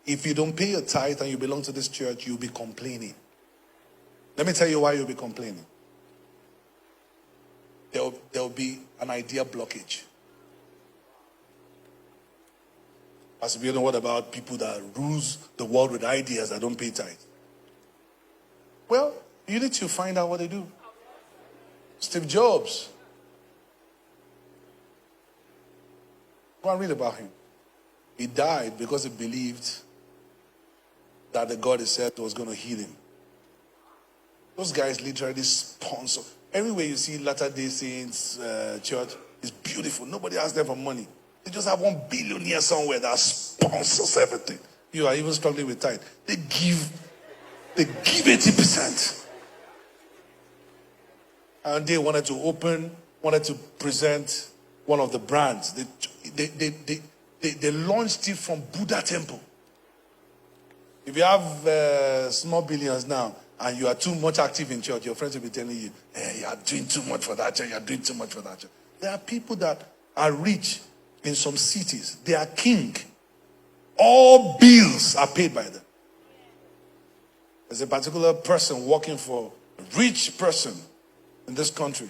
If you don't pay your tithe and you belong to this church, you'll be complaining. Let me tell you why you'll be complaining. There'll be an idea blockage. Pastor Bill, what about people that rules the world with ideas that don't pay tithe? Well, you need to find out what they do. Steve Jobs. Go and read about him. He died because he believed that the God he served was going to heal him. Those guys literally sponsor. Everywhere you see Latter-day Saints church, it's beautiful. Nobody asks them for money. They just have one billionaire somewhere that sponsors everything. You are even struggling with tithe. They give 80%. And they wanted to present one of the brands. They launched it from Buddha Temple. If you have small billions now, and you are too much active in church, your friends will be telling you, hey, you are doing too much for that church, you are doing too much for that church. There are people that are rich in some cities. They are king. All bills are paid by them. There's a particular person working for a rich person in this country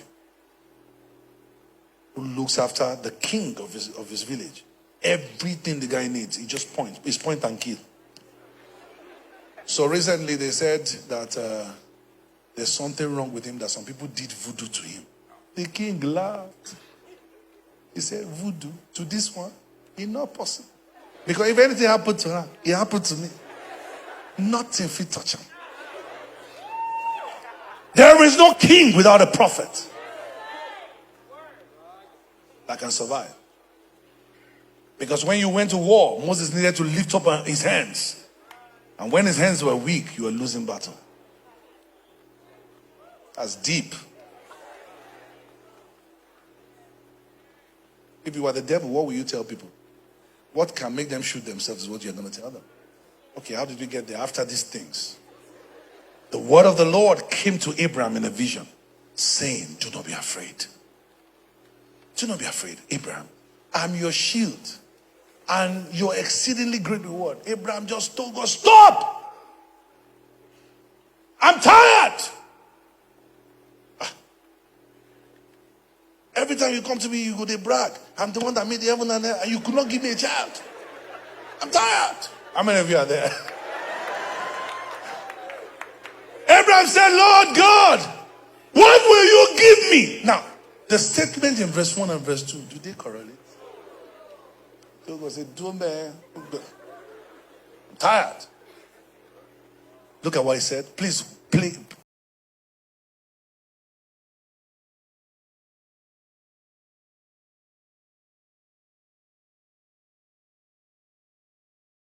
who looks after the king of his village. Everything the guy needs, he just points. It's point and kill. So recently they said that there's something wrong with him, that some people did voodoo to him. The king laughed. He said, voodoo to this one? It's not possible. Because if anything happened to her, it happened to me. Nothing fit touch him. There is no king without a prophet that can survive. Because when you went to war, Moses needed to lift up his hands. And when his hands were weak, you were losing battle. That's deep. If you were the devil, what will you tell people? What can make them shoot themselves is what you're going to tell them. Okay, how did we get there? After these things, the word of the Lord came to Abraham in a vision, saying, do not be afraid. Do not be afraid, Abraham. I'm your shield and your exceedingly great reward. Abraham just told God, stop! I'm tired! Every time you come to me, you go, they brag. I'm the one that made the heaven and earth, and you could not give me a child. I'm tired. How many of you are there? Abraham said, Lord God, what will you give me? Now, the statement in verse 1 and verse 2, do they correlate? So God said, I'm tired. Look at what he said. Please